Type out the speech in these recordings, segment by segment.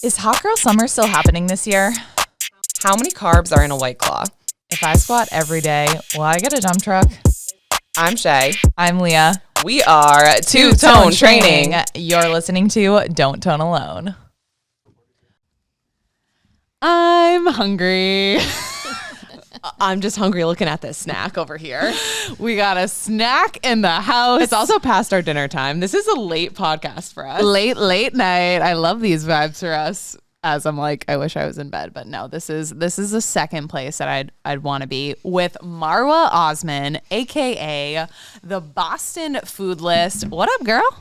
Is Hot Girl Summer still happening this year? How many carbs are in a White Claw? If I squat every day, will I get a dump truck? I'm Shay. I'm Leah. We are Two-Tone Training. You're listening to Don't Tone Alone. I'm hungry. I'm just hungry looking at this snack over here. We got a snack in the house. It's also past our dinner time. This is a late podcast for us. Late night. I love these vibes for us. As I'm like, I wish I was in bed, but no, this is the second place that I'd want to be with Marwa Osman, aka the Boston Food List. What up, girl?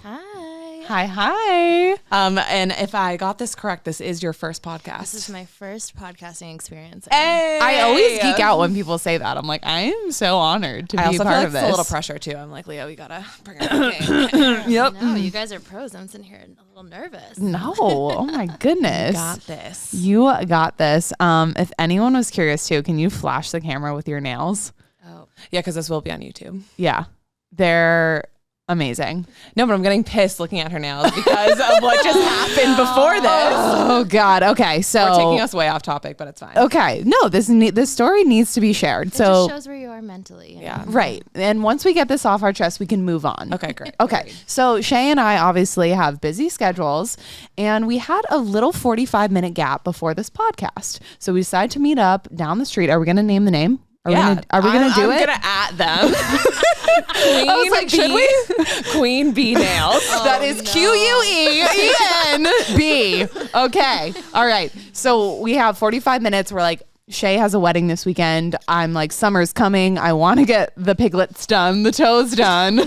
Hi. And if I got this correct, this is your first podcast. This is my first podcasting experience. Hey. I always geek out when people say that. I'm like, I am so honored to be also part feel like of this. it's a little pressure too. I'm like, Leo, we gotta bring it up. Yep. No, you guys are pros. I'm sitting here a little nervous. No. Oh my goodness. Got this. You got this. If anyone was curious too, can you flash the camera with your nails? Oh, Yeah, because this will be on YouTube. Yeah. They're amazing. No, but I'm getting pissed looking at her nails because of what just happened before this. Oh God. Okay. So We're taking us way off topic, but it's fine. okay. No, this story needs to be shared. it So just shows where you are mentally. you Yeah. know? right. And once we get this off our chest, we can move on. Okay, great. Okay. So Shay and I obviously have busy schedules, and we had a little 45-minute gap before this podcast. So we decided to meet up down the street. Are we going to name the name? Are we going to do it? I'm gonna at them. Queen, I was like, should we? Queen Bee Nails. That is QUEENB. Okay. All right. So we have 45 minutes. We're like, Shay has a wedding this weekend. I'm like, summer's coming. I want to get the piglets done, the toes done.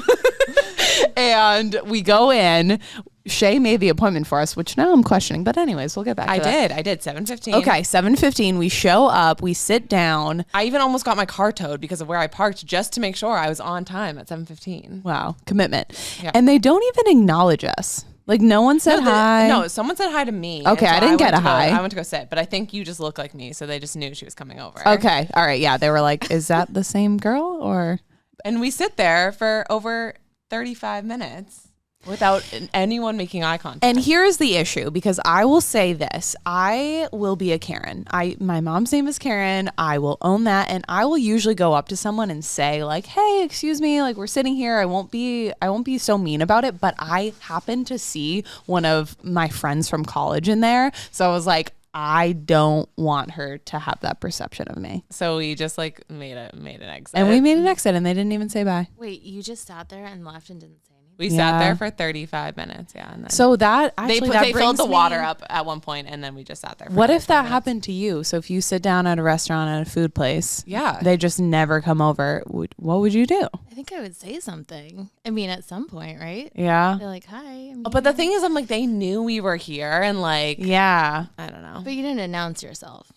And we go in. Shay made the appointment for us, which now I'm questioning. But anyways, we'll get back to that. I did 7:15. Okay, 7:15. We show up. We sit down. I even almost got my car towed because of where I parked just to make sure I was on time at 7:15. Wow, commitment. Yeah. And they don't even acknowledge us. Like no one said hi. No, someone said hi to me. Okay, and I didn't get went a to go- hi. I went to go sit, but I think you just look like me, so they just knew she was coming over. Okay. All right. Yeah. They were like, is that the same girl or? And we sit there for over 35 minutes without anyone making eye contact. And here's the issue, because I will say this, I will be a Karen. My mom's name is Karen. I will own that. And I will usually go up to someone and say like, hey, excuse me, like we're sitting here. I won't be so mean about it. But I happened to see one of my friends from college in there. So I was like, I don't want her to have that perception of me. So we just like made an exit. And we made an exit and they didn't even say bye. Wait, you just sat there and left and didn't say anything? We Yeah. sat there for 35 minutes, yeah. And then So that actually, they filled the brings water me- up at one point, and then we just sat there. For What if 35 that minutes. happened to you? So if you sit down at a restaurant at a food place, Yeah. they just never come over. What would you do? I think I would say something. I mean, at some point, right? Yeah. They're like, hi. I'm But the here." thing is, I'm like, they knew we were here, and like, Yeah. I don't know. But you didn't announce yourself.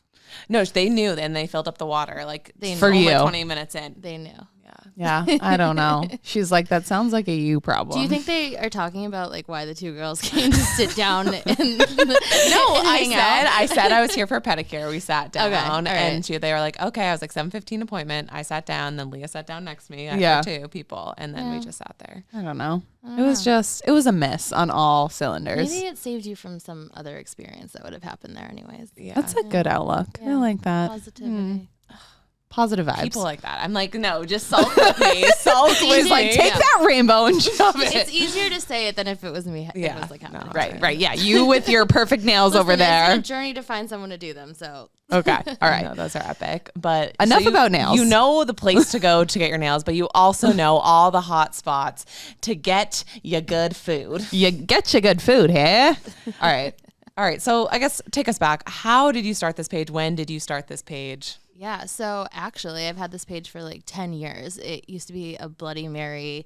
No, they knew, and they filled up the water like They For know. only you. 20 minutes in. They knew. Yeah. Yeah. I don't know. She's like, that sounds like a you problem. Do you think they are talking about like why the two girls came to sit down and No, hang out? I said I was here for a pedicure. We sat down, Okay, all right. and they were like, okay. I was like 7:15 appointment. I sat down, then Leah sat down next to me after Yeah. 2 people, and then we Yeah. just sat there. I don't know. It was a miss on all cylinders. Maybe it saved you from some other experience that would have happened there anyways. Yeah, That's a good outlook. I Yeah. like that. Positivity. Positive vibes. people like that. I'm like, no, just sulk with me. Sulk with She's me. like, take that rainbow and shove It's it. easier to say it than if it was me. Yeah, It was like happening. Right, right. Yeah. You with your perfect nails Listen, over It's there. a journey to find someone to do them. So Okay. All I right. know, those are epic. But Enough you- about nails. You know the place to go to get your nails, but you also know all the hot spots to get your good food. You get your good food here. All right. All right. So I guess take us back. How did you start this page? When did you start this page? yeah. So actually, I've had this page for like 10 years. It used to be a Bloody Mary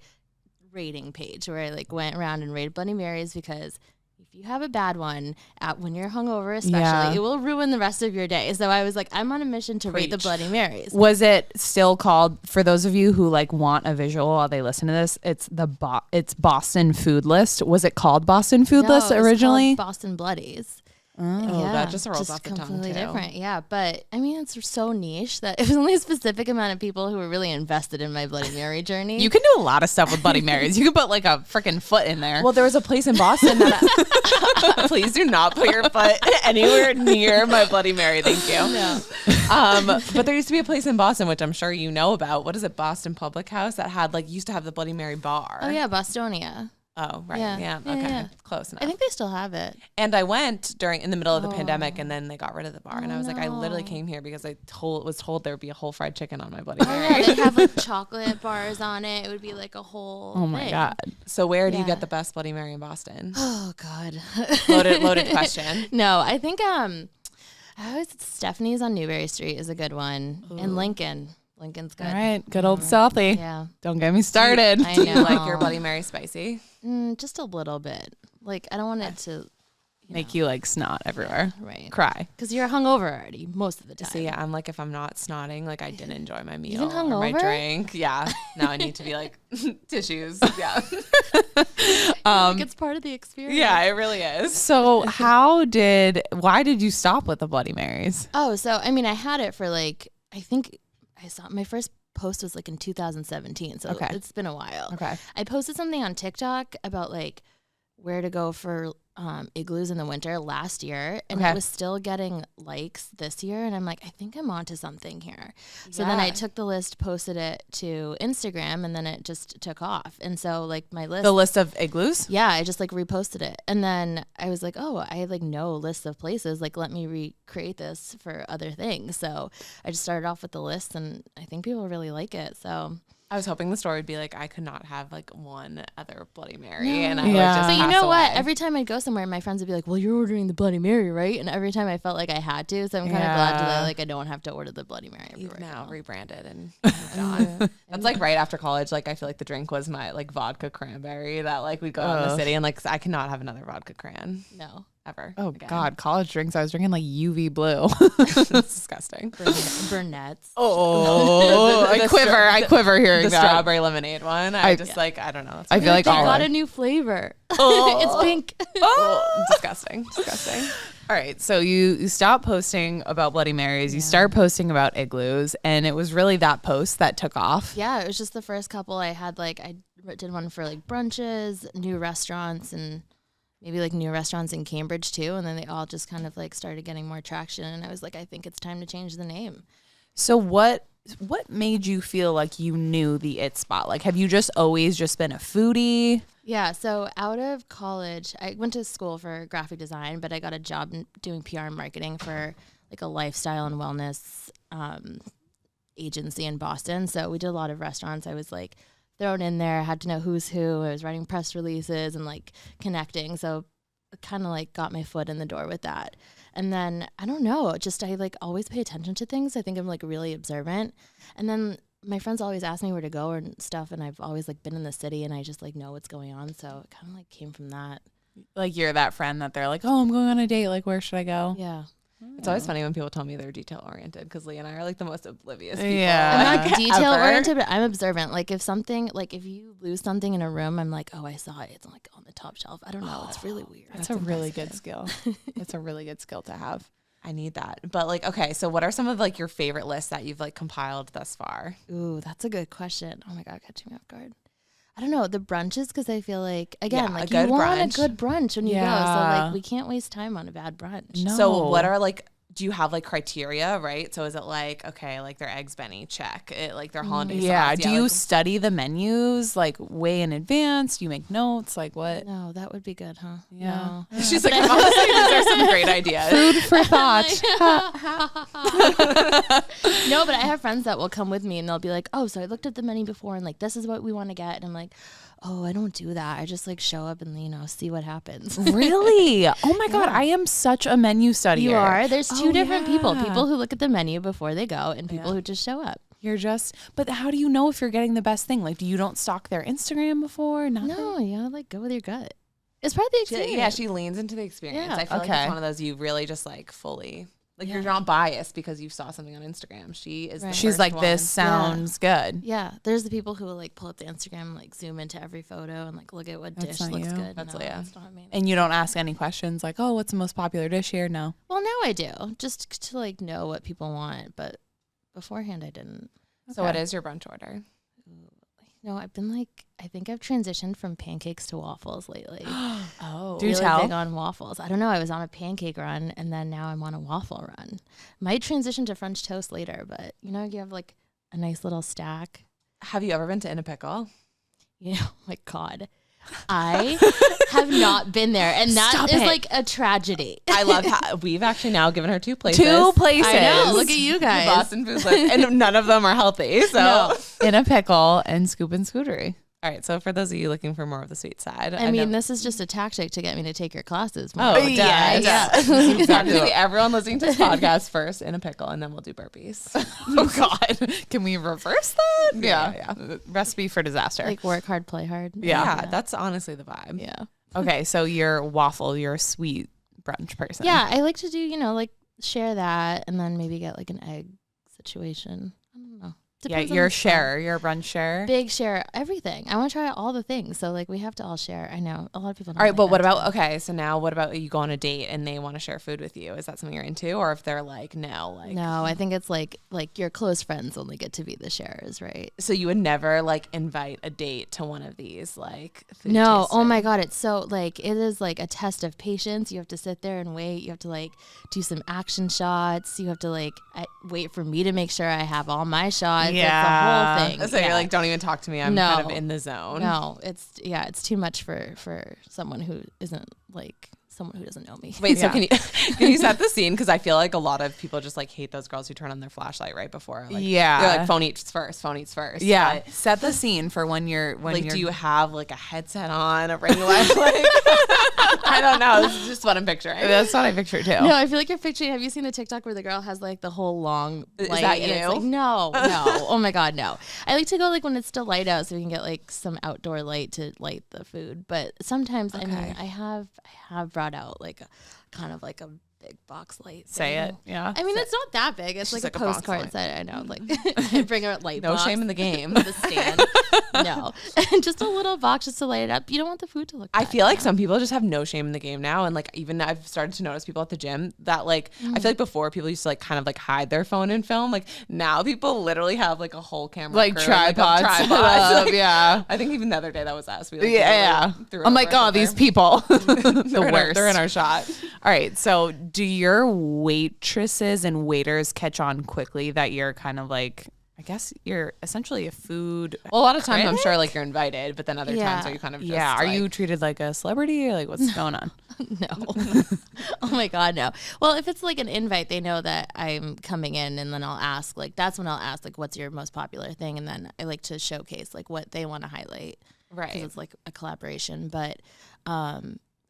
rating page where I like went around and rated Bloody Marys because if you have a bad one when you're hungover, especially, Yeah. it will ruin the rest of your day. So I was like, I'm on a mission to rate the Preach. Bloody Marys. Was it still called, for those of you who like want a visual while they listen to this, it's it's Boston Food List. Was it called Boston Food No, List it was originally? called Boston Bloodies. that just rolls off the tongue, completely too. different. Yeah, but I mean, it's so niche that it was only a specific amount of people who were really invested in my Bloody Mary journey. You can do a lot of stuff with Bloody Marys. You can put like a freaking foot in there. Well, there was a place in Boston that please do not put your foot anywhere near my Bloody Mary. Thank you. No. But there used to be a place in Boston, which I'm sure you know about. What is it? Boston Public House that had used to have the Bloody Mary bar. Oh yeah, Bostonia. Oh, right. Yeah. Yeah. Yeah, Okay. yeah. Close enough. I think they still have it. And I went in the middle of the pandemic, and then they got rid of the bar. And I was like, I literally no. came here because I was told there would be a whole fried chicken on my Bloody Oh Mary. yeah, they have like chocolate bars on it. It would be like a whole. oh my thing. God. So where do you Yeah. get the best Bloody Mary in Boston? Oh God. Loaded question. No, I think Stephanie's on Newberry Street is a good one, and Lincoln's good. All right. Good old Southie. Yeah, Don't get me started. I Do you know. like your Bloody Mary spicy? Just a little bit. Like I don't want it to Make you like snot everywhere. right Cry. because you're hungover already most of the time. See, I'm like, if I'm not snotting, like I didn't enjoy my meal Even or my hungover? drink. Yeah. Now I need to be like tissues. Yeah. Like it's part of the experience. Yeah, it really is. So why did you stop with the Bloody Marys? Oh, so I mean, I had it for like I think I saw my first post was like in 2017, so Okay. it's been a while. Okay. I posted something on TikTok about like where to go for igloos in the winter last year, and Okay. it was still getting likes this year, and I'm like, I think I'm onto something here. So then I Yeah. took the list, posted it to Instagram, and then it just took off. And so like my list, The list of igloos? yeah, I just like reposted it, and then I was like, oh, I like know lists of places. Like, let me recreate this for other things. So I just started off with the list, and I think people really like it. So. I was hoping the story would be like, I could not have like one other Bloody Mary, and I Yeah. would just But you pass know what? away. Every time I'd go somewhere, my friends would be like, well, you're ordering the Bloody Mary, right? And every time I felt like I had to. So I'm kind of glad that I don't have to order the Bloody Mary You've everywhere. now rebranded and moved on. That's like right after college. Like I feel like the drink was my like vodka cranberry that like we'd go out in the city, and like I cannot have another vodka cran No. ever. Oh again. God, college drinks. I was drinking like UV blue. It's disgusting. Burnett's. Oh, I quiver hearing The that. strawberry lemonade one. I don't know. That's I feel like They all got I- a new flavor. Oh. It's pink. disgusting. All right, so you stop posting about Bloody Marys, you start posting about igloos, and it was really that post that took off. Yeah, it was just the first couple I had. Like I did one for like brunches, new restaurants, and maybe like new restaurants in Cambridge too. And then they all just kind of like started getting more traction. And I was like, I think it's time to change the name. So what made you feel like you knew the it spot? Like, have you just always just been a foodie? Yeah, so out of college, I went to school for graphic design, but I got a job doing PR and marketing for like a lifestyle and wellness agency in Boston. So we did a lot of restaurants. I was like thrown in there, I had to know who's who. I was writing press releases and like connecting. So kind of like got my foot in the door with that. And then I don't know, just I like always pay attention to things. I think I'm like really observant. And then my friends always ask me where to go and stuff, and I've always like been in the city and I just like know what's going on. So it kind of like came from that. Like, you're that friend that they're like, oh, I'm going on a date. Like, where should I go? Yeah. It's always funny when people tell me they're detail oriented because Lee and I are like the most oblivious people. Yeah. I'm not detail ever. oriented, but I'm observant. Like if something, like if you lose something in a room, I'm like, oh, I saw it. It's like on the top shelf. I don't know. It's really weird. That's a really good skill. That's a really good skill to have. I need that. But like, okay, so what are some of like your favorite lists that you've like compiled thus far? Ooh, that's a good question. Oh my God, catching me off guard. I don't know, the brunches, because I feel like, again, Yeah, like a you good want brunch. a good brunch when you go. So Yeah. like we can't waste time on a bad brunch. No. So what are like, do you have like criteria, right? So is it like, okay, like their eggs Benny, check. It like their hollandaise Yeah. sauce. Do you like, study the menus like way in advance? Do you make notes? Like what? No, that would be good, huh? Yeah. No. she's like, honestly, these are some great ideas. Food for thought. No, but I have friends that will come with me and they'll be like, oh, so I looked at the menu before and like this is what we want to get. And I'm like, oh, I don't do that. I just like show up and, you know, see what happens. Really? Oh my God. I am such a menu studier. You are. There's two Oh, different people. yeah. People who look at the menu before they go and people who just show up. You're just, but how do you know if you're getting the best thing? Like, do you don't stalk their Instagram before? Nothing? No, you gotta like go with your gut. It's part of the experience. Yeah, she leans into the experience. Yeah. I feel like Okay. it's one of those you really just like fully Like you're not biased because you saw something on Instagram. She is. Right. The She's first like, one. this sounds good. Yeah, there's the people who will like pull up the Instagram, like zoom into every photo and like look at what That's dish not looks you. good. That's no, Leah. that's not me. And you don't ask any questions like, oh, what's the most popular dish here? No. Well, now I do, just to like know what people want, but beforehand I didn't. So what is your brunch order? No, I've been like, I think I've transitioned from pancakes to waffles lately. Oh, Do Really tell. big on waffles. I don't know. I was on a pancake run and then now I'm on a waffle run. Might transition to French toast later, but you know, you have like a nice little stack. have you ever been to In a Pickle? You know, my God. I have not been there, and that Stop is it. like a tragedy. I love how we've actually now given her 2 places. 2 places. I know. Look at you The guys. Boston Foods List, and none of them are healthy. So, No. In a Pickle and Scoop and Scootery. all right. So for those of you looking for more of the sweet side, I mean, know- this is just a tactic to get me to take your classes more. Oh, Yeah, yeah. Exactly. Everyone listening to this podcast first In a Pickle, and then we'll do burpees. Oh, God. Can we reverse that? Yeah. Recipe for disaster. Like work hard, play hard. Yeah. That's honestly the vibe. Yeah. Okay, so you're waffle. You're a sweet brunch person. Yeah, I like to do, you know, like share that and then maybe get like an egg situation. I don't know. Yeah, Depends on you're a the style. sharer. You're a brunch sharer. Big share everything. I want to try all the things. So like we have to all share. I know a lot of people don't All right, like but what that about too. okay? So now, what about you go on a date and they want to share food with you? Is that something you're into, or if they're like, no, like No, I think it's like your close friends only get to be the sharers, right? So you would never like invite a date to one of these like food No, oh tasting- my God, it's so like it is like a test of patience. You have to sit there and wait. You have to like do some action shots. You have to like wait for me to make sure I have all my shots. Yeah. It's the whole thing. So you're like, don't even talk to me. I'm kind of No. in the zone. No, it's too much for someone who isn't like someone who doesn't know me. Wait, so Yeah. can you set the scene? Because I feel like a lot of people just like hate those girls who turn on their flashlight right before. Like, Yeah. they're like phone eats first. Yeah. But, Set the scene for when you're like, do you have like a headset on, a ring light? Like, I don't know. This is just what I'm picturing. That's what I picture too. No, I feel like you're picturing. Have you seen the TikTok where the girl has like the whole long Is light? that and it's you? like, no. Oh my God, no. I like to go like when it's still light out so we can get like some outdoor light to light the food. But sometimes, I mean, Okay. I have brought out like a kind of like a big box light. Say thing. it. Yeah. I mean, it's not that big. It's She's like a like a box postcard light. set. I know. Like, I bring a light No box. shame in the game. The stand. No. And just a little box just to light it up. You don't want the food to look I bad, feel like you know? some people just have no shame in the game now, and like even I've started to notice people at the gym that like I feel like before people used to like kind of like hide their phone and film. Like now people literally have like a whole camera, Like crew, tripods. tripods. set up, Like, yeah. I think even the other day that was us. We, like, Yeah. literally threw I'm it like, over oh, these somewhere. people. They're The in our- worst. They're in our shot. All right. So do your waitresses and waiters catch on quickly that you're kind of like, I guess you're essentially a food. Well, a lot of times I'm critic? sure like you're invited, but then other times Yeah. are you kind of just, Yeah. Are like- you treated like a celebrity or like what's going on? No. Oh my God, no. Well, if it's like an invite, they know that I'm coming in and then I'll ask, like, that's when I'll ask, like, what's your most popular thing? And then I like to showcase, like, what they want to highlight. right? Because it's like a collaboration. But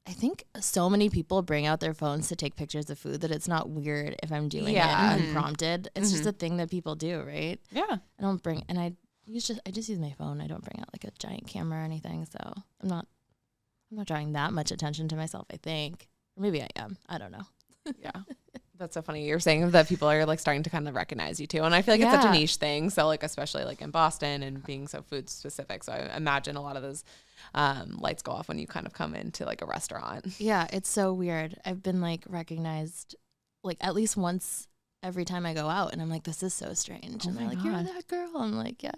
I think so many people bring out their phones to take pictures of food that it's not weird if I'm doing Yeah. it unprompted. It's just a thing that people do, right? Yeah. I don't bring, and I just use my phone. I don't bring out like a giant camera or anything. So I'm not drawing that much attention to myself, I think. Or maybe I am. I don't know. Yeah. That's so funny. You're saying that people are like starting to kind of recognize you too. And I feel like it's such a Yeah. niche thing. So like, especially like in Boston and being so food specific. So I imagine a lot of those lights go off when you kind of come into like a restaurant. Yeah, it's so weird. I've been like recognized like at least once every time I go out, and I'm like, this is so strange. Oh and they're my like, you're God. that girl. I'm like, yeah.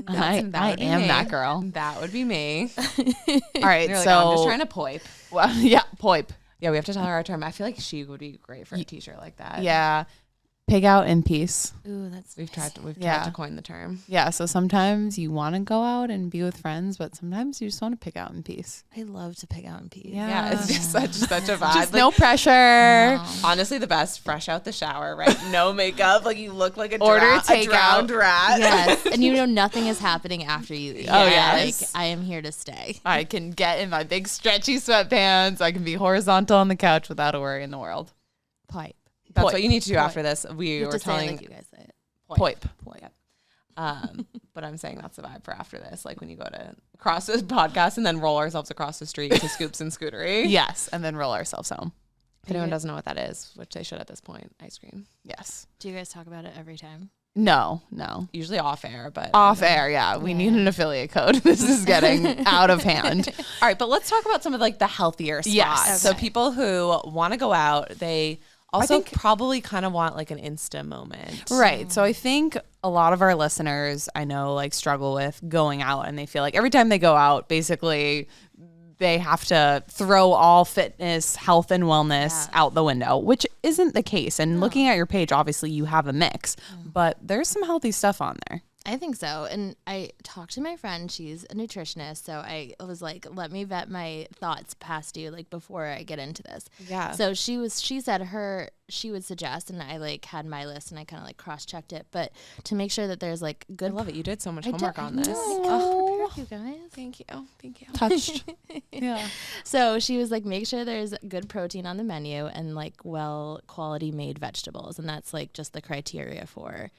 I would be am me. that girl. That would be me. All right. You're like, So "Oh, I'm just trying to poip. well, yeah, poip. Yeah, we have to tell her our term. I feel like she would be great for a t-shirt like that. Yeah. Pig out in peace. Ooh, that's We've tried to Yeah. coin the term. Yeah. So sometimes you want to go out and be with friends, but sometimes you just want to pig out in peace. I love to pick out in peace. Yeah, it's just such a vibe. Just Like, no pressure. No. honestly, the best, fresh out the shower, right? No makeup, like you look like a Order a takeout. drowned rat. Yes, and you know nothing is happening after you leave. Oh, Like yes. I am here to stay. I can get in my big stretchy sweatpants. I can be horizontal on the couch without a worry in the world. Pipe. That's Poip. what you need to do Poip. after this. We You have were to say it telling like you guys say it. Poip. Poip. But I'm saying that's the vibe for after this. Like when you go to cross this podcast and then roll ourselves across the street to Scoops and Scootery. Yes. And then roll ourselves home. If anyone doesn't know what that is, which they should at this point, ice cream. Yes. Do you guys talk about it every time? No. Usually off air, but Off air, yeah. We need an affiliate code. This is getting out of hand. All right, but let's talk about some of like the healthier spots. Yes. So Okay. people who want to go out, they also probably kind of want like an Insta moment. Right. So I think a lot of our listeners, I know, like struggle with going out, and they feel like every time they go out, basically they have to throw all fitness, health, and wellness out the window, which isn't the case. And looking at your page, obviously you have a mix, but there's some healthy stuff on there. I think so. And I talked to my friend, she's a nutritionist, so I was like, let me vet my thoughts past you like before I get into this. Yeah. So she said she would suggest, and I like had my list and I kind of like cross-checked it, but to make sure that there's like good I love it. You did so much homework on this. Oh, you guys. Thank you. Touched. Yeah. So she was like, make sure there's good protein on the menu and like well quality made vegetables. And that's like just the criteria for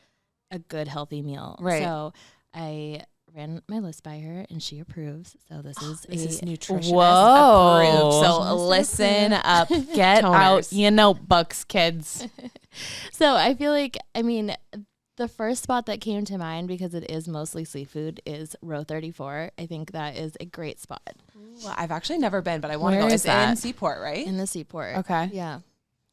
a good healthy meal. Right. So I ran my list by her and she approves. So this is nutritionist Whoa. approved. So Nutritionist listen up. Get out Toners. your notebooks, kids. So I feel like, I mean, the first spot that came to mind, because it is mostly seafood, is row 34. I think that is a great spot Well, I've actually never been, but I want to Where go. is It's in that? Seaport, right? in the Seaport. Okay. Yeah.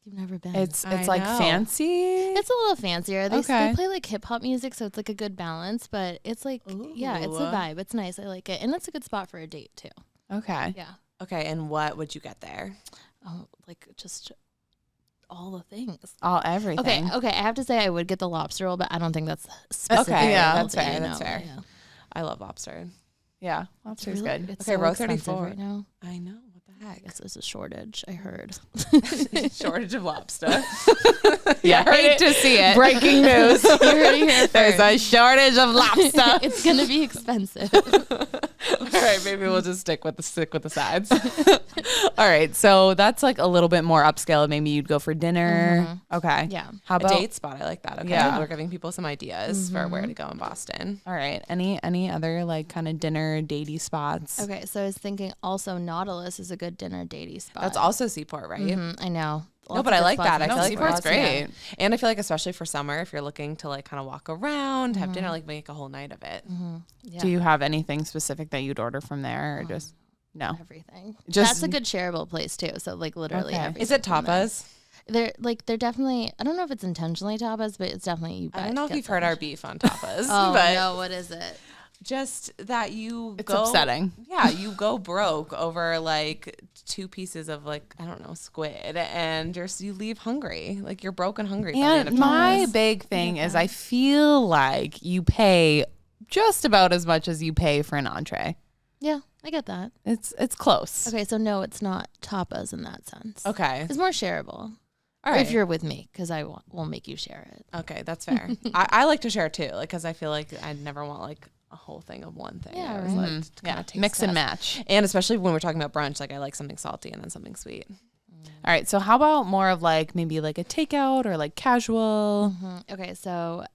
You've never been. It's I like know. fancy. It's a little fancier. They Okay. play like hip hop music, so it's like a good balance. But it's like, yeah, it's a Ooh. vibe. It's nice. I like it, and it's a good spot for a date too. Okay. Yeah. Okay, and what would you get there? Oh, like just all the things. Everything. Okay. I have to say I would get the lobster roll, but I don't think that's specific. Okay, yeah, that's that fair. you That's know. fair. Yeah. I love lobster. Yeah. Lobster's good. It's Okay, so row expensive 34. right now. I know. What the I heck? guess there's a shortage. I heard. Shortage of lobster. Yeah. Hate to see it. Breaking news. You heard it here There's first. a shortage of lobster. It's gonna be expensive. All right, maybe we'll just stick with the sides. All right. So that's like a little bit more upscale. Maybe you'd go for dinner. Okay. Yeah. How A about date spot. I like that. Okay, Yeah. we're giving people some ideas for where to go in Boston. All right. Any other like kind of dinner datey spots? Okay, so I was thinking also Nautilus is a good dinner datey spot. That's also Seaport, right? I know. No, Lots but of I good like spots that. I in feel like Seaport's lots- great. yeah. And I feel like especially for summer, if you're looking to like kind of walk around, have dinner, like make a whole night of it. Yeah. Do you have anything specific that you'd order from there, or just no? Everything. Just- That's a good shareable place too. So like literally Okay. everything. Is it from there. tapas? They're definitely. I don't know if it's intentionally tapas, but it's definitely you. I don't know if get you've heard them. our beef on tapas, Oh but no, what is it? just that you It's go upsetting. Yeah, you go broke over like 2 pieces of like I don't know squid, and you leave hungry. Like you're broke and hungry. by the end And of my tapas. big thing is I feel like you pay just about as much as you pay for an entree. Yeah, I get that. It's close. Okay, so no, it's not tapas in that sense. Okay, It's more shareable. all right. If you're with me, because I will make you share it. Okay, that's fair. I like to share too, like because I feel like I never want like a whole thing of one thing. Yeah, I always right. like to Yeah. kinda taste Mix and test. match. And especially when we're talking about brunch, like I like something salty and then something sweet. All right. So how about more of like maybe like a takeout or like casual? Okay, so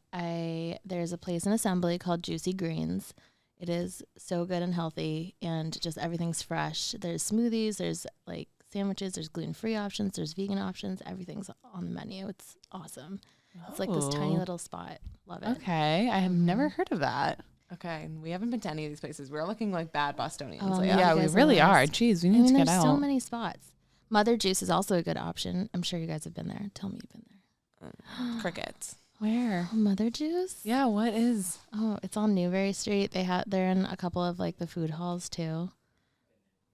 there's a place in Assembly called Juicy Greens. It is so good and healthy, and just everything's fresh. There's smoothies, there's like sandwiches, there's gluten-free options, there's vegan options. Everything's on the menu. It's awesome. It's like this tiny Oh. little spot. Love it. Okay. I have never heard of that. Okay, and we haven't been to any of these places. We're looking like bad Bostonians. Oh, lately. yeah. Yeah, you we guys really are are. nice. Jeez, we I need mean, to get there's out. so many spots. Mother Juice is also a good option. I'm sure you guys have been there. Tell me you've been there. Crickets. Where? Oh, Mother Juice? Yeah, what is? Oh, it's on Newberry Street. They're in a couple of like the food halls too.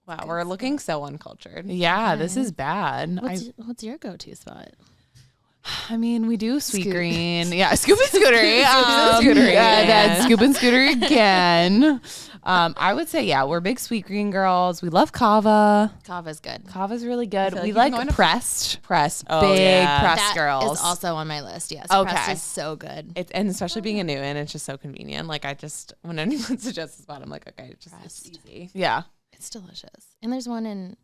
Wow, we're looking so uncultured. Yeah, this is bad. What's your go-to spot? I mean, we do Sweet Scoot. Green. Yeah, Scoop and Scootery. Scootery. Yeah, that's Scoop and Scootery again. I would say, yeah, we're big Sweet Green girls. We love Kava. Kava's good. Kava's really good. feel We like like you've been going to- Pressed. Press. Oh, Big yeah. press That girls. is also on my list. Yes. Okay. Pressed is so good. And especially being a Newton, it's just so convenient. Like when anyone suggests a spot, I'm like, okay, it's Pressed. easy. Yeah. It's delicious. And there's one in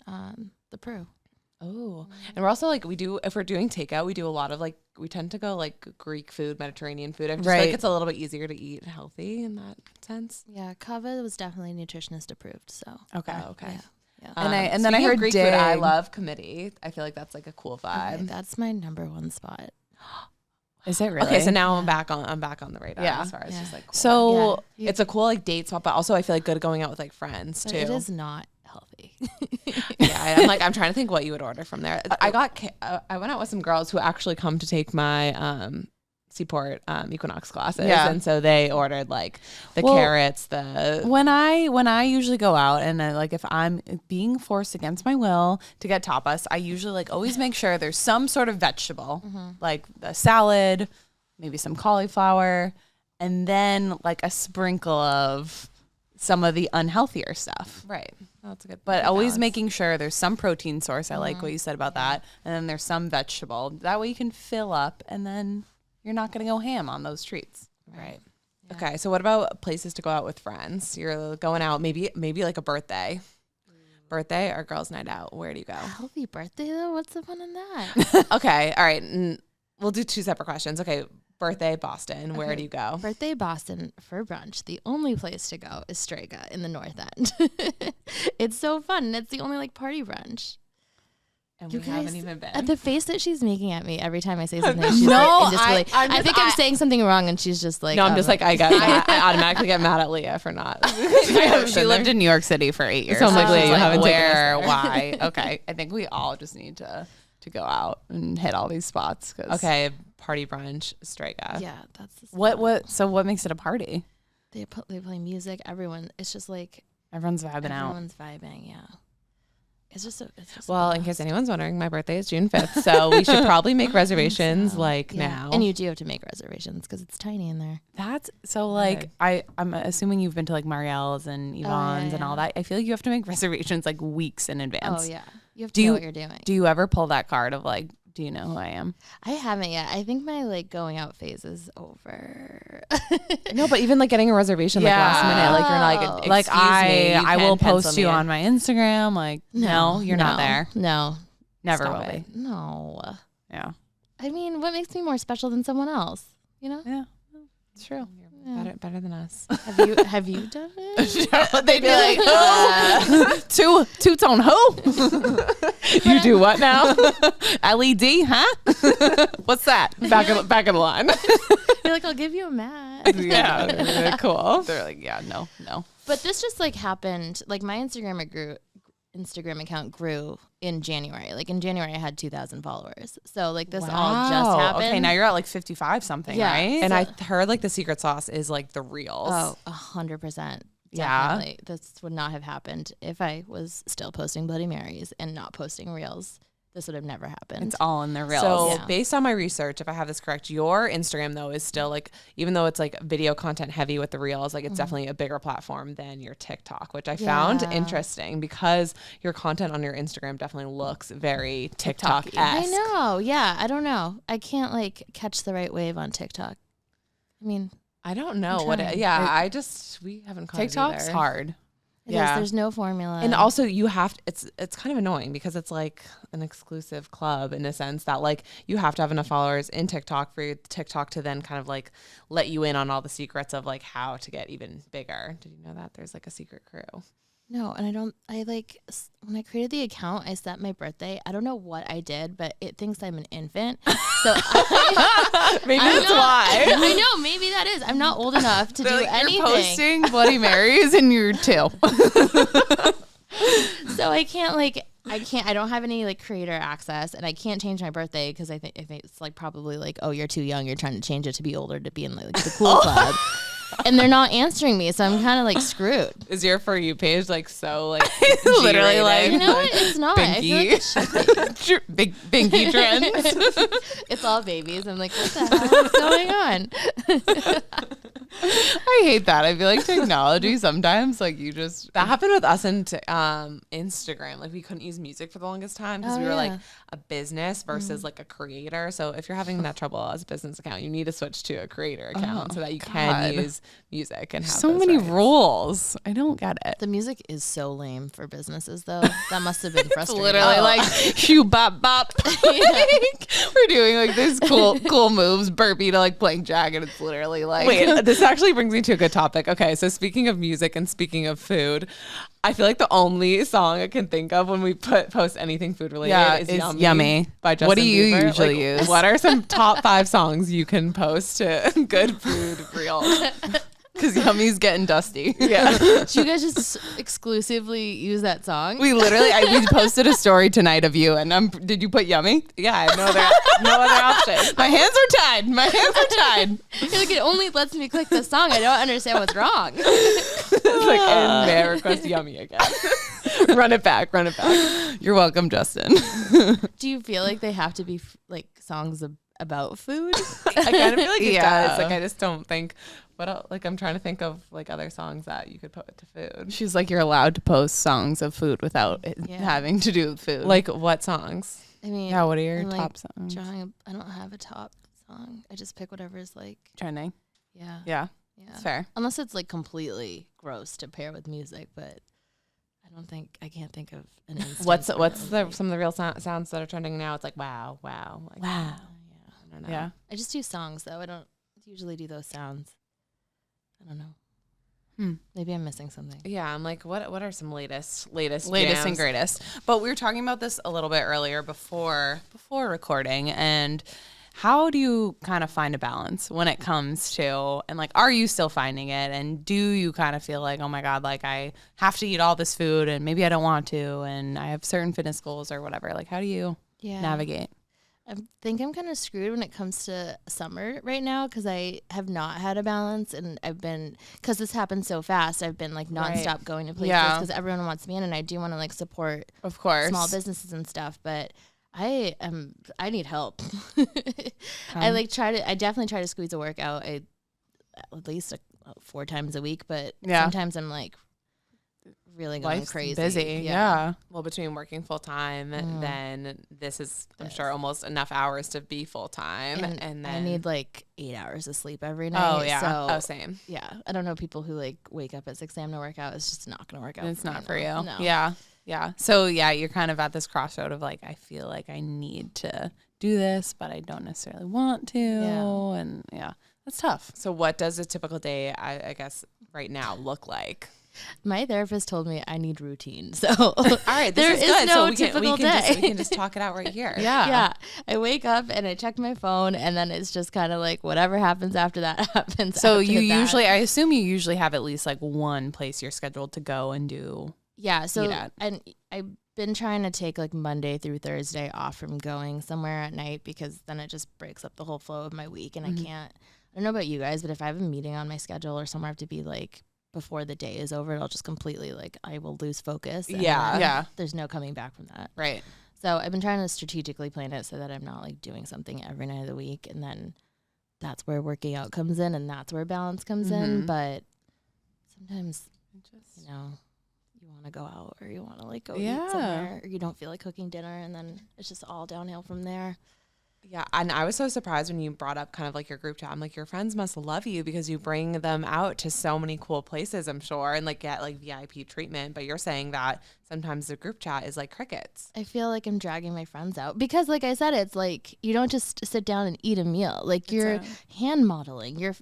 the Peru. Oh, and we're also like if we're doing takeout, we do a lot of like we tend to go like Greek food, Mediterranean food. I just feel Right. like it's a little bit easier to eat healthy in that sense. Yeah, Kava was definitely nutritionist approved. So Okay. Oh, okay. And then I heard Greek dig. food. I love committee. I feel like that's like a cool vibe. Okay, that's my number one spot. Is it really? Okay, so now I'm back on the radar Yeah. as far as just like cool. So it's a cool like date spot, but also I feel like good going out with like friends But too. it is not healthy. Yeah, I'm trying to think what you would order from there. I went out with some girls who actually come to take my Seaport Equinox classes, and so they ordered like the carrots. When I usually go out and like if I'm being forced against my will to get tapas, I usually like always make sure there's some sort of vegetable, like a salad, maybe some cauliflower, and then like a sprinkle of some of the unhealthier stuff. Right. That's a good. But good always balance. making sure there's some protein source. I like what you said about that, and then there's some vegetable. That way you can fill up, and then you're not going to go ham on those treats. Right. Yeah. Okay. So what about places to go out with friends? You're going out, maybe like a birthday or girls' night out. Where do you go? Healthy birthday though? What's the fun in that? Okay. All right. We'll do two separate questions. Okay. Birthday, Boston. Where do you go? Birthday Boston for brunch. The only place to go is Strega in the North End. It's so fun. And it's the only like party brunch. And You we guys, haven't even been. The face that she's making at me every time I say something, she's No, like, just I think I'm saying something wrong, and she's just like, No, I'm just like I automatically get mad at Leah for not. She lived in New York City for 8 years. So I'm like, Leah, you Like, haven't taken us where? Why? Okay, I think we all just need to go out and hit all these spots. Okay, party brunch, Strega. yeah, that's the What? So what makes it a party? they play music. Everyone, it's just like Everyone's vibing out. everyone's vibing. Yeah, it's just Well, in case anyone's wondering, my birthday is June 5th, so we should probably make reservations now. And you do have to make reservations because it's tiny in there. That's so like I'm assuming you've been to like Marielle's and Yvonne's and all that. I feel like you have to make reservations like weeks in advance. Oh yeah, you have to know what you're doing. Do you ever pull that card of like, do you know who I am? I haven't yet. I think my like going out phase is over. No, but even like getting a reservation like last minute, like you're not like, Like excuse me, I will post pencil you me in. on my Instagram. Like no, you're not there. No, Never Stop will it. be. no. Yeah, I mean, what makes me more special than someone else? You know? yeah, it's true. Better than us. Have you done it? They'd be like, two-tone who? You do what now? LED, huh? What's that? back of the line. You're like, I'll give you a mat. Yeah, cool. They're like, yeah, no. But this just like happened. Like my Instagram account grew in January. Like in January, I had 2,000 followers. So like this all just happened. Okay, now you're at like 55 something, Yeah. right? And I heard like the secret sauce is like the reels. Oh, 100%. Yeah. Definitely. This would not have happened if I was still posting Bloody Marys and not posting reels. This would have never happened. It's all in the reels. So Yeah. based on my research, if I have this correct, your Instagram though is still like, even though it's like video content heavy with the reels, like it's definitely a bigger platform than your TikTok, which I found Yeah. interesting because your content on your Instagram definitely looks very TikTok-esque. I know. Yeah. I don't know. I can't like catch the right wave on TikTok. I mean, I don't know I'm what. trying. We haven't caught it TikTok's either. hard. it Yeah. is. There's no formula. And also you have it's kind of annoying because it's like an exclusive club in a sense that like you have to have enough followers in TikTok for your TikTok to then kind of like let you in on all the secrets of like how to get even bigger. Did you know that there's like a secret crew? No, and when I created the account, I set my birthday. I don't know what I did, but it thinks I'm an infant. So Maybe that's why. I know, maybe that is. I'm not old enough to do Like, anything. you're posting Bloody Marys and you're two. So I don't have any like creator access, and I can't change my birthday because I think it's like probably like, oh, you're too young. You're trying to change it to be older to be in like the cool club. And they're not answering me, so I'm kind of like screwed. Is your For You page like so like Literally, like, You know what? It's not. I feel like it should be. Big binky trends. It's all babies. I'm like, what the hell is going on? I hate that. I feel like technology sometimes, like you just. That happened with us and Instagram. Like we couldn't use music for the longest time because Oh, we were like yeah. a business versus like a creator. So if you're having that trouble as a business account, you need to switch to a creator account so that you can God. use music and have So those many rights. rules. I don't get it. The music is so lame for businesses, though. That must have been It's frustrating. literally like shoo bop bop. We're doing like this cool moves, burpee to like playing jack, and it's literally like Wait, this is actually brings me to a good topic. Okay, so speaking of music and speaking of food, I feel like the only song I can think of when we post anything food related is Yummy by Justin Bieber. What do you usually use? What are some top 5 songs you can post to good food reels? Because Yummy's getting dusty. Yeah. Do you guys just exclusively use that song? We literally, we posted a story tonight of you, and did you put Yummy? Yeah, I have no other option. My hands are tied. My hands are tied. You're like, it only lets me click the song. I don't understand what's wrong. It's like, and may I request Yummy again? Run it back. You're welcome, Justin. Do you feel like they have to be like songs about food? I kind of feel like it does. Like, I just don't think. What else? Like, I'm trying to think of like other songs that you could put to food. She's like, you're allowed to post songs of food without it having to do with food. Like, what songs? I mean, yeah, what are your I'm, top like, songs? I don't have a top song. I just pick whatever's like Trending. Yeah. Yeah. It's fair. Unless it's like completely gross to pair with music, but I can't think of an instance. What's some of the real sounds that are trending now? It's like wow. Like, wow. Yeah. I don't know. Yeah. I just do songs though. I don't usually do those sounds. I don't know. Maybe I'm missing something. Yeah, I'm like, what are some latest and greatest? But we were talking about this a little bit earlier before recording, and how do you kind of find a balance when it comes to, and like, are you still finding it? And do you kind of feel like, oh my God, like I have to eat all this food and maybe I don't want to, and I have certain fitness goals or whatever. Like, how do you navigate? I think I'm kind of screwed when it comes to summer right now because I have not had a balance, and because this happened so fast, I've been like nonstop going to places because everyone wants me in, and I do want to like support, of course, small businesses and stuff, but I need help. I definitely try to squeeze a workout at least 4 times a week, but sometimes I'm like really going Life's crazy. Busy. Yeah. Well, between working full time, then this is, I'm sure, almost enough hours to be full time. And then I need like 8 hours of sleep every night. Oh, yeah. So, same. Yeah. I don't know people who like wake up at 6 a.m. to work out. It's just not going to work out. It's not for you. No. Yeah. Yeah. So, yeah, you're kind of at this crossroad of like, I feel like I need to do this, but I don't necessarily want to. Yeah. And that's tough. So what does a typical day, I guess, right now look like? My therapist told me I need routine. So all right, there is good. no so typical day. We can just talk it out right here. Yeah. I wake up and I check my phone, and then it's just kind of like whatever happens after that happens. So I assume you usually have at least like one place you're scheduled to go and do. Yeah. So and I've been trying to take like Monday through Thursday off from going somewhere at night because then it just breaks up the whole flow of my week, and I don't know about you guys, but if I have a meeting on my schedule or somewhere I have to be like before the day is over, it'll just completely like I will lose focus. And there's no coming back from that. Right. So I've been trying to strategically plan it so that I'm not like doing something every night of the week, and then that's where working out comes in, and that's where balance comes in. But sometimes, you want to go out or you want to like go eat somewhere, or you don't feel like cooking dinner, and then it's just all downhill from there. Yeah, and I was so surprised when you brought up kind of like your group chat. I'm like, your friends must love you because you bring them out to so many cool places, I'm sure, and like get like VIP treatment. But you're saying that sometimes the group chat is like crickets. I feel like I'm dragging my friends out because, like I said, it's like you don't just sit down and eat a meal. Like you're hand modeling. You're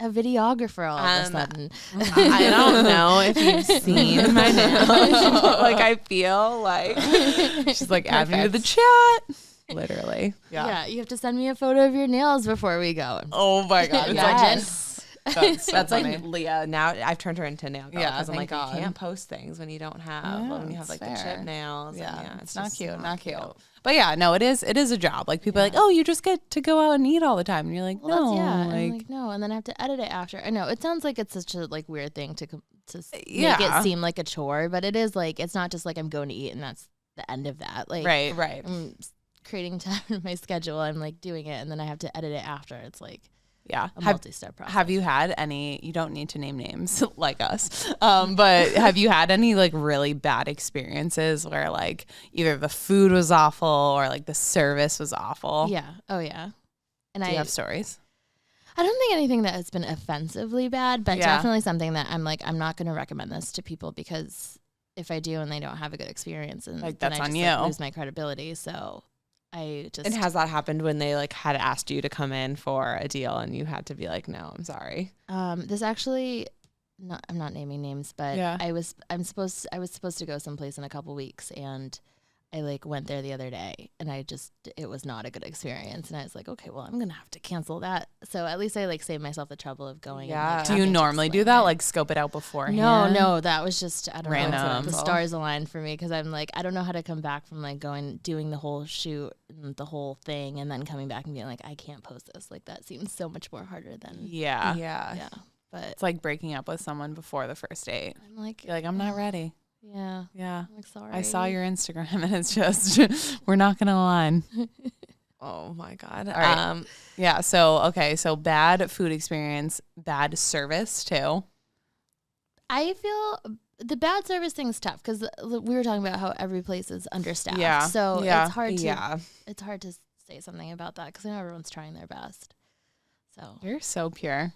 a videographer all of a sudden. I don't know if you've seen my nails. Like I feel like she's like, add me to the chat. Literally. Yeah. You have to send me a photo of your nails before we go. Oh my God. Imagine. That's so that's funny. like Leah. Now I've turned her into nail girl because I'm like, God. you can't post things when you don't have when you have like the chip nails. Yeah, it's not cute. Not cute. But yeah, no, it is a job. Like people are like, oh, you just get to go out and eat all the time, and you're like, no, I'm like, no, and then I have to edit it after. I know it sounds like it's such a like weird thing to make it seem like a chore, but it is like it's not just like I'm going to eat and that's the end of that. Like right. I'm creating time in my schedule. I'm like doing it, and then I have to edit it after. It's like a multi-step process. Have you had any? You don't need to name names like us, but have you had any like really bad experiences where like either the food was awful or like the service was awful? Yeah. Oh yeah. And Do you have stories? I don't think anything that has been offensively bad, but definitely something that I'm like, I'm not going to recommend this to people because if I do and they don't have a good experience, and like then that's I on just you. like, lose my credibility. So I just And has that happened when they like had asked you to come in for a deal and you had to be like, no, I'm sorry? this actually I'm not naming names, but Yeah. I was supposed to go someplace in a couple weeks, and I like went there the other day, and it was not a good experience, and I was like, okay, well, I'm gonna have to cancel that. So at least I like saved myself the trouble of going. Yeah. And, like, Do you having to normally do explain that? it. Like scope it out beforehand? No, that was just, I don't know, Random. the stars aligned for me, because I'm like, I don't know how to come back from like doing the whole shoot and the whole thing, and then coming back and being like, I can't post this. Like that seems so much more harder than Yeah. yeah. But It's like breaking up with someone before the first date. I'm like, You're like, I'm not ready. yeah, Yeah. I'm like, sorry. I saw your Instagram and it's just, we're not going to align. Oh my God. All right. Yeah. So bad food experience, bad service too. I feel the bad service thing's tough, because we were talking about how every place is understaffed. Yeah. So Yeah. it's hard to Yeah. say something about that, because I know everyone's trying their best. So You're so pure.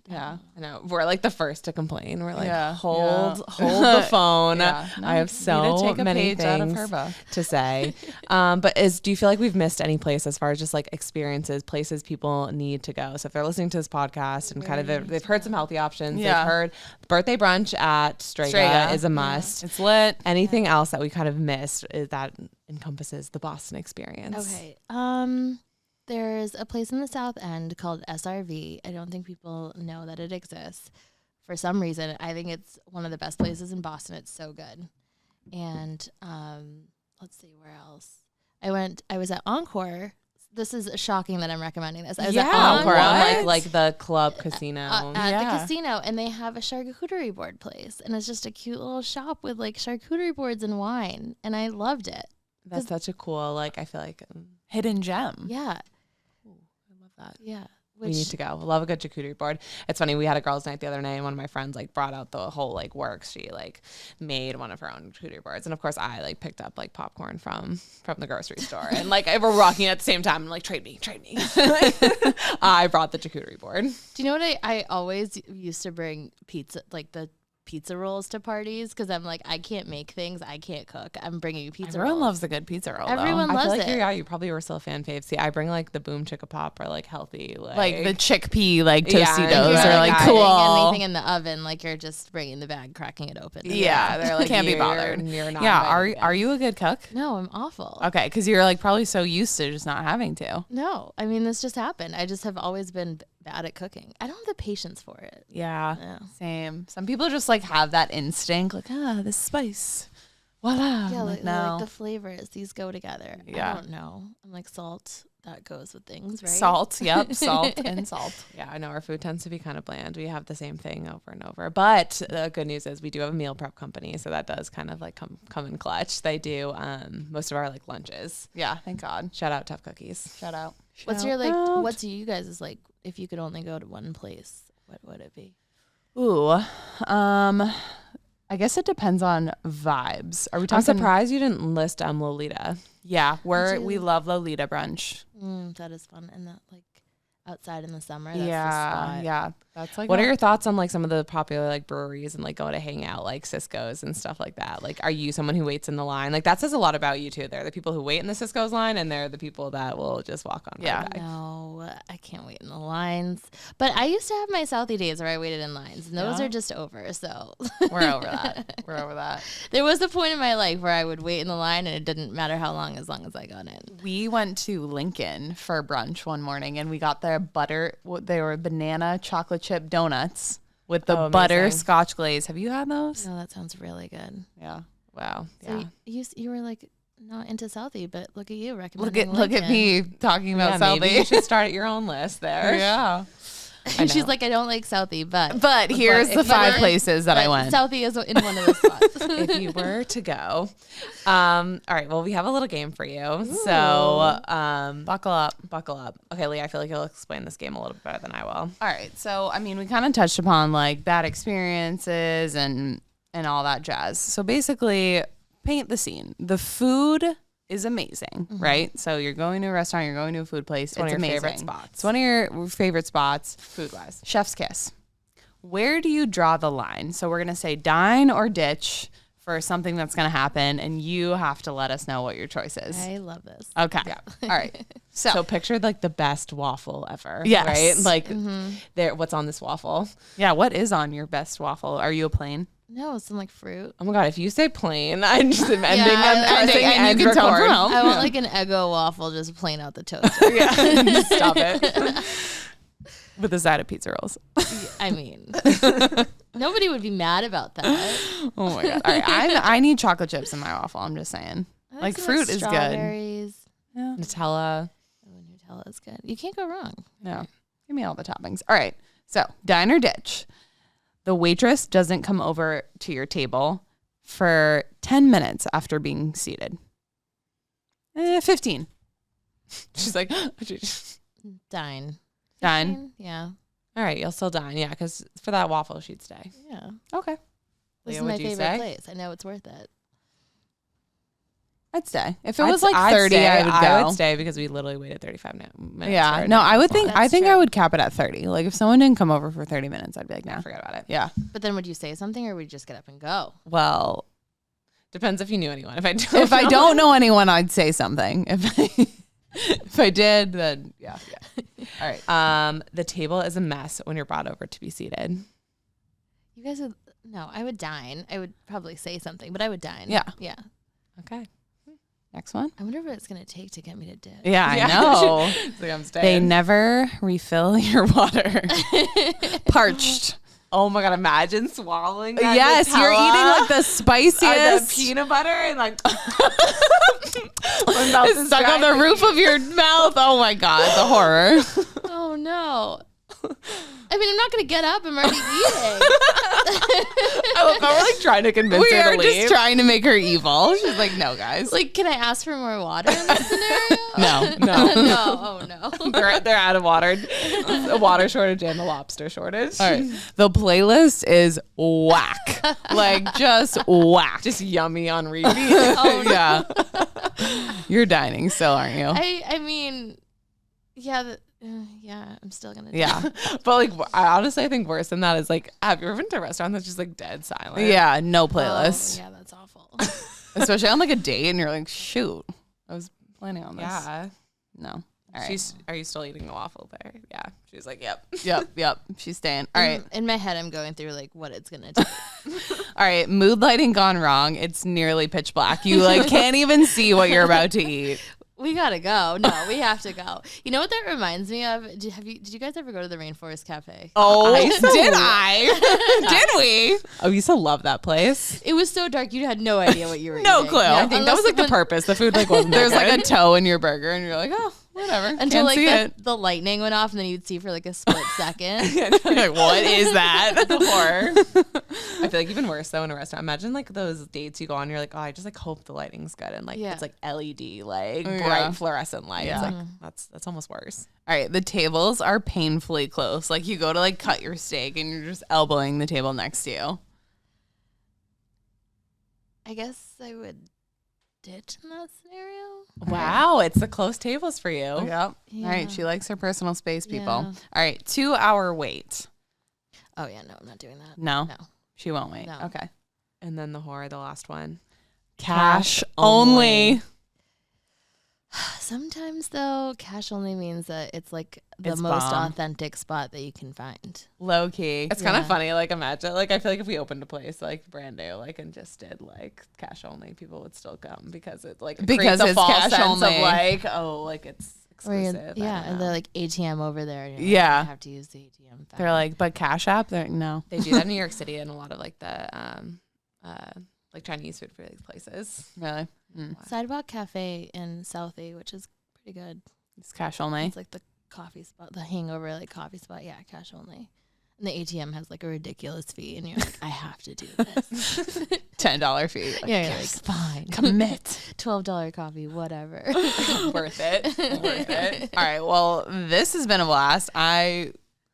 Yeah, I know. We're like the first to complain. We're like, Yeah. hold Yeah. the phone. Yeah. No, I have need to so take a many page out of things her book. to say. But do you feel like we've missed any place as far as just like experiences, places people need to go? So if they're listening to this podcast and kind of they've heard some healthy options, Yeah. they've heard birthday brunch at Strega Strega. is a must. It's lit. Anything else that we kind of missed is that encompasses the Boston experience? okay. There's a place in the South End called SRV. I don't think people know that it exists. For some reason, I think it's one of the best places in Boston. It's so good. And let's see where else. I was at Encore. This is shocking that I'm recommending this. I was at Encore, What? like the club casino. at Yeah. the casino, and they have a charcuterie board place, and it's just a cute little shop with like charcuterie boards and wine, and I loved it. That's such a cool, like, I feel like Hidden gem. Yeah, I love that. yeah. We need to go. Love a good charcuterie board. It's funny. We had a girls' night the other night, and one of my friends like brought out the whole like works. She like made one of her own charcuterie boards, and of course I like picked up like popcorn from the grocery store, and like we're walking at the same time, and like trade me. I brought the charcuterie board. Do you know what I always used to bring pizza, like the pizza rolls to parties, because I'm like, I can't make things, I can't cook. I'm bringing you pizza Everyone rolls. loves a good pizza roll. Everyone though. I feel loves like it. you probably were still a fan fave. See, I bring like the Boom Chicka Pop or like healthy like the chickpea like Yeah, Tostitos and are you're like like, cool. Anything in the oven, like you're just bringing the bag, cracking it open. Yeah, they're like, can't be you're- bothered. you're not Yeah, invited again. are you a good cook? No, I'm awful. Okay, because you're like probably so used to just not having to. No, I mean, this just happened. I just have always been bad at cooking. I don't have the patience for it. Yeah, Yeah. same. Some people just like have that instinct, like this spice, voila. Yeah, I'm like, no. like the flavors, these go together. Yeah. I don't know. I'm like salt, that goes with things, right? Salt, yep, salt and salt. Yeah, I know our food tends to be kind of bland. We have the same thing over and over. But the good news is we do have a meal prep company, so that does kind of like come in clutch. They do most of our like lunches. Yeah, thank God. Shout out Tough Cookies. Shout out. What's your like? out. What's you guys' like? If you could only go to one place, what would it be? Ooh, I guess it depends on vibes. Are we I'm talking? surprised you didn't list Lolita. Yeah, do. we love Lolita brunch. That is fun, and that like outside in the summer. That's the Yeah, spot. yeah. That's like. What are your thoughts on like some of the popular like breweries and like going to hang out like Cisco's and stuff like that? Like, are you someone who waits in the line? Like that says a lot about you too. They're the people who wait in the Cisco's line, and they're the people that will just walk on. Yeah. Right by. No, I can't wait in the lines. But I used to have my Southie days where I waited in lines, and those Yeah. are just over. So We're over that. We're over that. there was a point in my life where I would wait in the line, and it didn't matter how long, as long as I got in. We went to Lincoln for brunch one morning, and we got their they were banana chocolate chip donuts with the Oh, butter amazing. scotch glaze. Have you had those? No, that sounds really good. Yeah. Wow. So Yeah. you were like not into Southie, but look at you Look recommending. at Lincoln. me talking about Maybe you Southie. should start your own list there. Yeah. I She's know. like, I don't like Southie, but Here's the but 5 like- places that I but went. Southie is in one of those spots. If you were to go. All right. Well, we have a little game for you. So Buckle up. buckle up. Okay, Lee, I feel like you'll explain this game a little bit better than I will. All right. So, I mean, we kind of touched upon like bad experiences and all that jazz. So basically, paint the scene. The food is amazing, right? So you're going to a restaurant, you're going to a food place. It's one of your amazing. favorite spots. It's one of your favorite spots. Food-wise. Chef's kiss. Where do you draw the line? So we're going to say dine or ditch for something that's going to happen, and you have to let us know what your choice is. I love this. Okay. Yeah. All right. So picture like the best waffle ever. Yes. Right? Like there, what's on this waffle? Yeah. What is on your best waffle? Are you a plain? No, some like fruit. Oh my God, if you say plain, I'm just ending and you can tell from home. I want like an Eggo waffle just plain out the toaster. Yeah. Stop it. With a side of pizza rolls. I mean, nobody would be mad about that. Oh my God. All right. I need chocolate chips in my waffle. I'm just saying. I Like some, fruit is good. strawberries. Yeah. Nutella. Oh, Nutella is good. You can't go wrong. No. Give me all the toppings. All right. So dine or ditch. The waitress doesn't come over to your table for 10 minutes after being seated. 15. She's like, Dine. Dine. 15? Yeah. all right, you'll still dine. Yeah, because for that waffle, she'd stay. Yeah. Okay. This Leah, is my what'd you favorite say? place. I know it's worth it. I'd stay. If it was like 30, I would go. I would stay because we literally waited 35 minutes. Yeah. No, I would think, That's I think true. I would cap it at 30. Like if someone didn't come over for 30 minutes, I'd be like, nah. Forget about it. Yeah. But then would you say something or would you just get up and go? Well, Depends if you knew anyone. If I don't know anyone, I'd say something. If I did, then yeah. All right. The table is a mess when you're brought over to be seated. You guys would, no, I would dine. I would probably say something, but I would dine. Yeah. Yeah. Okay. Next one. I wonder what it's going to take to get me to dip. Yeah, I know. It's like I'm They staying. never refill your water. Parched. Oh my God, imagine swallowing that Yes, Nutella, you're eating like the spiciest. the peanut butter and like It's stuck on the roof of your mouth. Oh my God, the horror. Oh, no. I mean, I'm not going to get up. I'm already eating. I love how we're like trying to convince We her are to just leave. trying to make her evil. She's like, no, guys. Like, can I ask for more water in this scenario? No. No. No. Oh, no. They're out of water. A water shortage and a lobster shortage. All right. The playlist is whack. Like, just whack. Just yummy on repeat. Oh, no. Yeah. You're dining still, aren't you? I mean, yeah, yeah, I'm still going to Yeah. But like, I honestly think worse than that is like, have you ever been to a restaurant that's just like dead silent? Yeah. No playlist. Oh, yeah, that's awful. Especially on like a date and you're like, shoot, I was planning on this. Yeah. No. All right. Are you still eating the waffle there? Yeah. She's like, yep. Yep. She's staying. All right. In my head, I'm going through like what it's going to take. All right. Mood lighting gone wrong. It's nearly pitch black. You like can't even see what you're about to eat. We gotta go. No, we have to go. You know what that reminds me of? Did you guys ever go to the Rainforest Cafe? Oh, did I? Did we? Oh, you used to love that place. It was so dark you had no idea what you were No eating. clue. I think that was like the purpose. The food like wasn't There's that like a good. toe in your burger, and you're like, oh, whatever. Until Can't like see it. the lightning went off and then you'd see for like a split second. You're like, what is that? The horror. I feel like even worse though in a restaurant. Imagine like those dates you go on, you're like, oh, I just like hope the lighting's good and like Yeah. it's like LED, like Yeah. bright fluorescent lights. Yeah. Like that's almost worse. All right, the tables are painfully close. Like you go to like cut your steak, and you're just elbowing the table next to you. I guess I would ditch in that scenario. Wow, it's the close tables for you. Yep. All right, Yeah. she likes her personal space, people. Yeah. All right, 2-hour wait. Oh yeah, no, I'm not doing that. No, No. she won't wait. No. Okay. And then the horror, the last one. Cash only. Sometimes though, cash only means that it's like the It's most bomb. authentic spot that you can find. Low key. It's kind of Yeah. funny. Like imagine, like I feel like if we opened a place like brand new, like and just did like cash only, people would still come because it like Because creates a it's false cash sense only. of like like it's Or you're- exclusive. I yeah, don't and know. they're like ATM over there. And you're like, Yeah. I have to use the ATM. They're like, but Cash App? They're like, no. They do that in New York City and a lot of like the like Chinese food for these places. Really? Sidewalk Cafe in Southie, which is pretty good. It's cash only. It's like the coffee spot, the hangover like coffee spot. Yeah, cash only. And the ATM has like a ridiculous fee, and you're like, I have to do this. $10 fee. Like, Yeah, you're like, fine, commit. $12 coffee, whatever. Worth it. Worth it. All right. Well, this has been a blast. I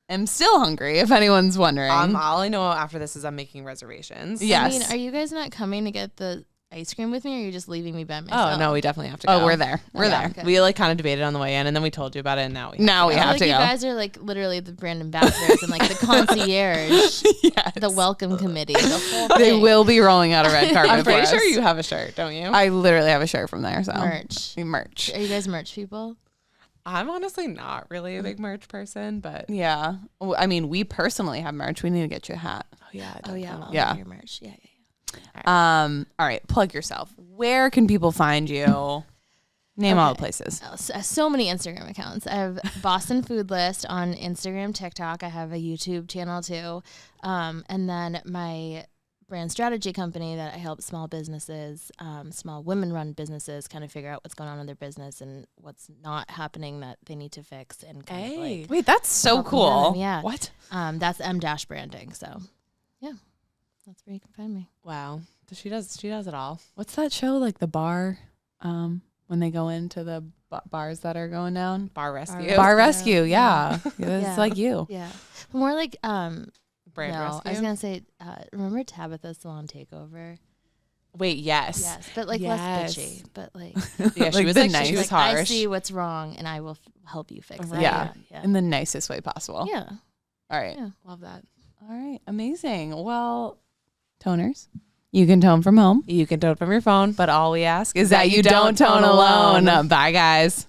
am still hungry, if anyone's wondering. All I know after this is I'm making reservations. Yes. I mean, are you guys not coming to get the ice cream with me, or are you just leaving me by myself? Oh no, we definitely have to go. Oh, we're there. We're Okay, there. okay. We like kind of debated on the way in, and then we told you about it, and now we Now we I feel have like to you go. guys are like literally the brand ambassadors and like the concierge, Yes. the welcome committee, the whole thing. They will be rolling out a red carpet. I'm pretty for sure us. you have a shirt, don't you? I literally have a shirt from there. So merch. Merch. Are you guys merch people? I'm honestly not really a big merch person, but Yeah. Well, I mean, we personally have merch. We need to get you a hat. Oh yeah, I'll Yeah. get your merch. Yeah. All right. Plug yourself. Where can people find you? Name all the places. So many Instagram accounts. I have Boston Food List on Instagram, TikTok. I have a YouTube channel too. And then my brand strategy company that I help small businesses, small women-run businesses kind of figure out what's going on in their business and what's not happening that they need to fix and kind of like Wait, that's so help them cool. them, yeah. What? That's M- branding. So yeah, that's where you can find me. wow, she does it all. What's that show? Like the bar, when they go into the bars that are going down? Bar rescue, Bar rescue. Yeah. It's Yeah. like you. Yeah, more like brand no, rescue. I was gonna say, remember Tabitha's Salon Takeover? Wait, yes, Yes, but like Yes. less bitchy. But like, yeah, she Like was the like nice- she was like, I harsh. see what's wrong, and I will help you fix it. Yeah. yeah, In the nicest way possible. yeah. All right. Yeah. Love that. All right. Amazing. Well, toners, you can tone from home, You can do it from your phone, but all we ask is that you don't tone alone. Bye, guys.